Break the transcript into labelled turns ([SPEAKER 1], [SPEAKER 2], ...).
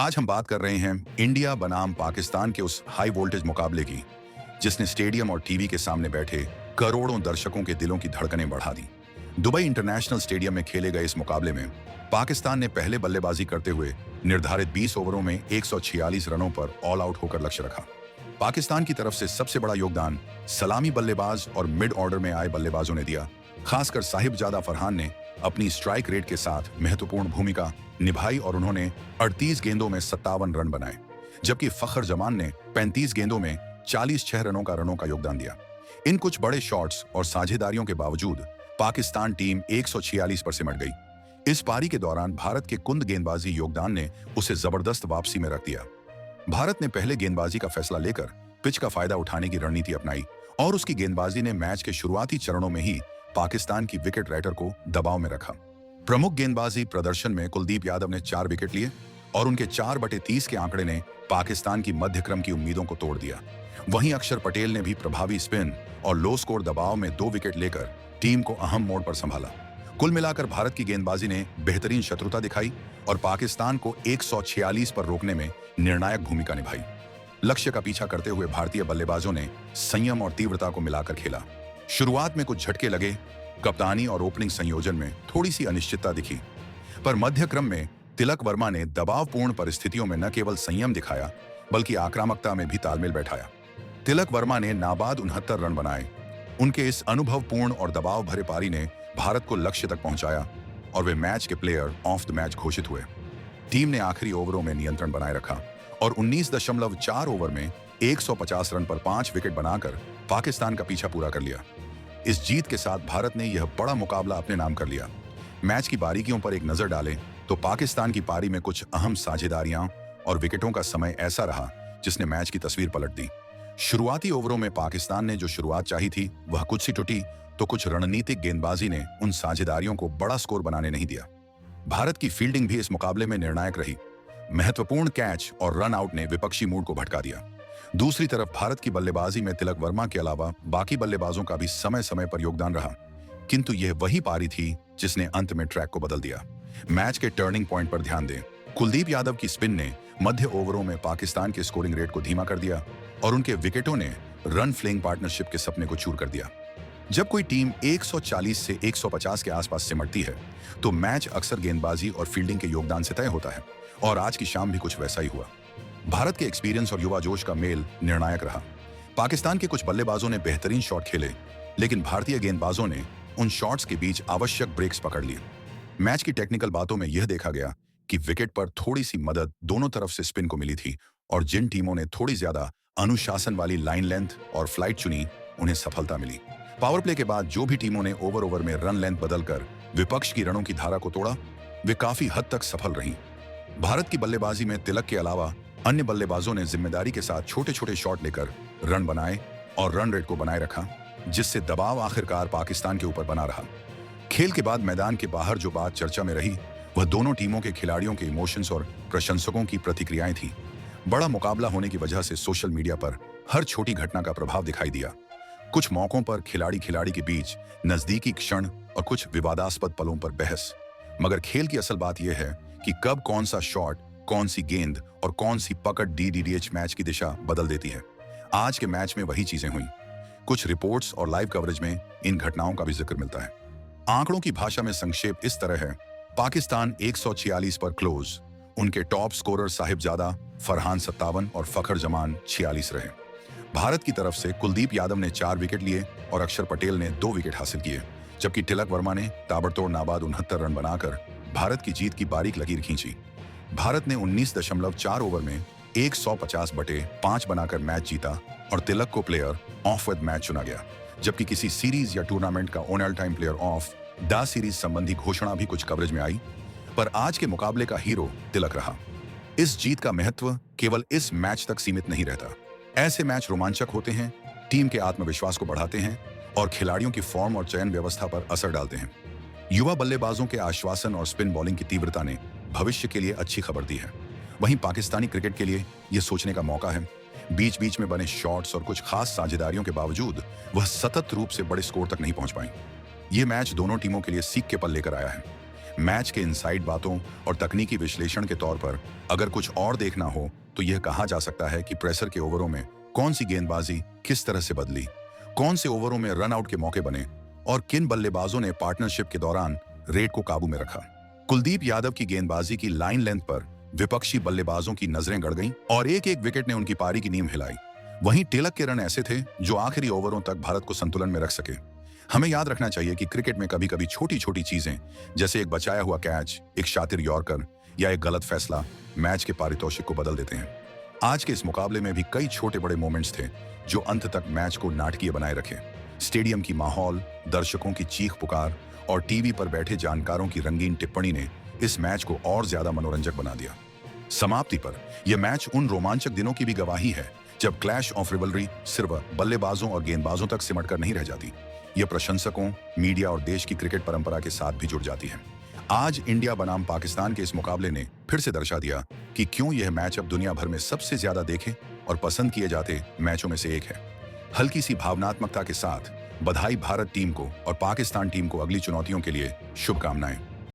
[SPEAKER 1] आज हम बात कर रहे हैं इंडिया बनाम पाकिस्तान के उस हाई वोल्टेज मुकाबले की, जिसने स्टेडियम और टीवी के सामने बैठे करोड़ों दर्शकों के दिलों की धड़कनें बढ़ा दी। दुबई इंटरनेशनल स्टेडियम में खेले गए इस मुकाबले में पाकिस्तान ने पहले बल्लेबाजी करते हुए निर्धारित 20 ओवरों में 146 रनों पर ऑल आउट होकर लक्ष्य रखा। पाकिस्तान की तरफ से सबसे बड़ा योगदान सलामी बल्लेबाज और मिड ऑर्डर में आए बल्लेबाजों ने दिया। खासकर साहिबजादा फरहान ने अपनी स्ट्राइक रेट के साथ महत्वपूर्ण भूमिका निभाई और उन्होंने 38 गेंदों में 57 रन बनाए, जबकि फखर जमान ने 35 गेंदों में 46 रनों का योगदान दिया। इन कुछ बड़े शॉट्स और साझेदारियों के बावजूद पाकिस्तान टीम 146 पर सिमट गई। इस पारी के दौरान भारत के कुंद गेंदबाजी योगदान ने उसे जबरदस्त वापसी में रख दिया। भारत ने पहले गेंदबाजी का फैसला लेकर पिच का फायदा उठाने की रणनीति अपनाई और उसकी गेंदबाजी ने मैच के शुरुआती चरणों में ही पाकिस्तान की विकेट राइटर को दबाव में रखा। प्रमुख गेंदबाजी प्रदर्शन में कुलदीप यादव ने 4 विकेट लिए और उनके 4/30 के आंकड़े ने पाकिस्तान की मध्यक्रम की उम्मीदों को तोड़ दिया। वहीं अक्षर पटेल ने भी प्रभावी स्पिन और लो स्कोर दबाव में 2 विकेट लेकर टीम को अहम मोड़ पर संभाला। कुल मिलाकर भारत की गेंदबाजी ने बेहतरीन शत्रुता दिखाई और पाकिस्तान को 146 पर रोकने में निर्णायक भूमिका निभाई। लक्ष्य का पीछा करते हुए भारतीय बल्लेबाजों ने संयम और तीव्रता को मिलाकर खेला। शुरुआत में कुछ झटके लगे, कप्तानी और ओपनिंग संयोजन में थोड़ी सी अनिश्चितता दिखी, पर मध्यक्रम में तिलक वर्मा ने दबावपूर्ण परिस्थितियों में न केवल संयम दिखाया बल्कि आक्रामकता में भी तालमेल बैठाया। तिलक वर्मा ने नाबाद 69 रन बनाए। उनके इस अनुभवपूर्ण और दबाव भरे पारी ने भारत को लक्ष्य तक पहुंचाया और वे मैच के प्लेयर ऑफ द मैच घोषित हुए। टीम ने आखिरी ओवरों में नियंत्रण बनाए रखा और 19.4 ओवर में 150 रन पर 5 विकेट बनाकर पाकिस्तान का पीछा पूरा कर लिया। इस जीत के साथ भारत ने यह बड़ा मुकाबला अपने नाम कर लिया। मैच की बारीकियों पर एक नजर डालें तो पाकिस्तान की पारी में कुछ अहम साझेदारियां और विकेटों का समय ऐसा रहा जिसने मैच की तस्वीर पलट दी। शुरुआती ओवरों में पाकिस्तान ने जो शुरुआत चाही थी वह कुछ सी टूटी तो कुछ रणनीतिक गेंदबाजी ने उन साझेदारियों को बड़ा स्कोर बनाने नहीं दिया। भारत की फील्डिंग भी इस मुकाबले में निर्णायक रही। महत्वपूर्ण कैच और रन आउट ने विपक्षी मूड को भटका दिया। दूसरी तरफ भारत की बल्लेबाजी में तिलक वर्मा के अलावा बाकी बल्लेबाजों का भी समय समय पर योगदान रहा, किंतु यह वही पारी थी जिसने अंत में ट्रैक को बदल दिया। मैच के टर्निंग पॉइंट पर ध्यान दें। कुलदीप यादव की स्पिन ने मध्य ओवरों में पाकिस्तान के स्कोरिंग रेट को धीमा कर दिया और उनके विकेटों ने रन फ्लेइंग पार्टनरशिप के सपने को चूर कर दिया। जब कोई टीम 140 से 150 के आसपास सिमटती है तो मैच अक्सर गेंदबाजी और फील्डिंग के योगदान से तय होता है, और आज की शाम भी कुछ वैसा ही हुआ। भारत के एक्सपीरियंस और युवा जोश का मेल निर्णायक रहा। पाकिस्तान के कुछ बल्लेबाजों ने बेहतरीन शॉट खेले, लेकिन भारतीय गेंदबाजों ने उन शॉट्स के बीच आवश्यक ब्रेक्स पकड़ लिए। मैच की टेक्निकल बातों में यह देखा गया कि विकेट पर थोड़ी सी मदद दोनों तरफ से स्पिन को मिली थी और जिन टीमों ने थोड़ी ज्यादा अनुशासन वाली लाइन लेंथ और फ्लाइट चुनी उन्हें सफलता मिली। पावर प्ले के बाद जो भी टीमों ने ओवर में रन लेंथ बदलकर विपक्ष की रनों की धारा को तोड़ा, वे काफी हद तक सफल रहीं। भारत की बल्लेबाजी में तिलक के अलावा अन्य बल्लेबाजों ने जिम्मेदारी के साथ छोटे छोटे शॉट लेकर रन बनाए और रन रेट को बनाए रखा, जिससे दबाव आखिरकार पाकिस्तान के ऊपर बना रहा। खेल के बाद मैदान के बाहर जो बात चर्चा में रही वह दोनों टीमों के खिलाड़ियों के इमोशंस और प्रशंसकों की प्रतिक्रियाएं थी। बड़ा मुकाबला होने की वजह से सोशल मीडिया पर हर छोटी घटना का प्रभाव दिखाई दिया। कुछ मौकों पर खिलाड़ी के बीच नजदीकी क्षण और कुछ विवादास्पद पलों पर बहस, मगर खेल की असल बात यह है कि कब कौन सा शॉट, कौन सी गेंद और कौन सी पकड़ DDH मैच की दिशा बदल देती है। आज के मैच में वही चीजें हुई। कुछ रिपोर्ट्स और लाइव कवरेज में इन घटनाओं का भी जिक्र मिलता है। आंकड़ों की भाषा में संक्षेप इस तरह है: पाकिस्तान 146 पर क्लोज, उनके टॉप स्कोरर साहिबजादा फरहान 57 और फखर जमान 46 रहे। भारत की तरफ से कुलदीप यादव ने 4 विकेट लिए और अक्षर पटेल ने 2 विकेट हासिल किए, जबकि तिलक वर्मा ने ताबड़तोड़ नाबाद 69 रन बनाकर भारत की जीत की बारीक लकीर खींची। भारत ने 19.4 ओवर में 150/5 बनाकर मैच जीता और तिलक को प्लेयर ऑफ विद मैच चुना गया, जबकि किसी सीरीज या टूर्नामेंट का all time player of the series संबंधी घोषणा भी कुछ कवरेज में आई, पर आज के मुकाबले का हीरो तिलक रहा। इस जीत का महत्व केवल इस मैच तक सीमित नहीं रहता। ऐसे मैच रोमांचक होते हैं, टीम के आत्मविश्वास को बढ़ाते हैं और खिलाड़ियों की फॉर्म और चयन व्यवस्था पर असर डालते हैं। युवा बल्लेबाजों के आश्वासन और स्पिन बॉलिंग की तीव्रता ने भविष्य के लिए अच्छी खबर दी है। वहीं पाकिस्तानी क्रिकेट के लिए यह सोचने का मौका है। बीच बीच में बने शॉट्स और कुछ खास साझेदारियों के बावजूद वह सतत रूप से बड़े स्कोर तक नहीं पहुंच पाई। ये मैच दोनों टीमों के लिए सीख के पल लेकर आया है। मैच के इनसाइड बातों और तकनीकी विश्लेषण के तौर पर अगर कुछ और देखना हो तो यह कहा जा सकता है कि प्रेशर के ओवरों में कौन सी गेंदबाजी किस तरह से बदली, कौन से ओवरों में रन आउट के मौके बने और किन बल्लेबाजों ने पार्टनरशिप के दौरान रेट को काबू में रखा। कुलदीप यादव की गेंदबाजी की लाइन लेंथ पर विपक्षी बल्लेबाजों की नजरें गड़ गईं और एक एक विकेट ने उनकी पारी की नींव हिलाई। वहीं तिलक के रन ऐसे थे जो आखिरी ओवरों तक भारत को संतुलन में रख सके। हमें याद रखना चाहिए कि क्रिकेट में कभी कभी छोटी छोटी चीजें जैसे एक बचाया हुआ कैच, एक शातिर यॉर्कर या एक गलत फैसला मैच के पारितोषिक को बदल देते हैं। आज के इस मुकाबले में भी कई छोटे बड़े मोमेंट्स थे जो अंत तक मैच को नाटकीय बनाए रखे। स्टेडियम की माहौल, दर्शकों की चीख पुकार और टीवी पर बैठे जानकारों की रंगीन टिप्पणी ने इस मैच को और ज्यादा मनोरंजक बना दिया। समाप्ति पर यह मैच उन रोमांचक दिनों की भी गवाही है जब क्लैश ऑफ रिवलरी सिर्फ बल्लेबाजों और गेंदबाजों तक सिमट कर नहीं रह जाती, यह प्रशंसकों, मीडिया और देश की क्रिकेट परंपरा के साथ भी जुड़ जाती है। आज इंडिया बनाम पाकिस्तान के इस मुकाबले ने फिर से दर्शा दिया कि क्यों यह मैच अब दुनिया भर में सबसे ज्यादा देखे और पसंद किए जाते मैचों में से एक है। हल्की सी भावनात्मकता के साथ बधाई भारत टीम को और पाकिस्तान टीम को अगली चुनौतियों के लिए शुभकामनाएं।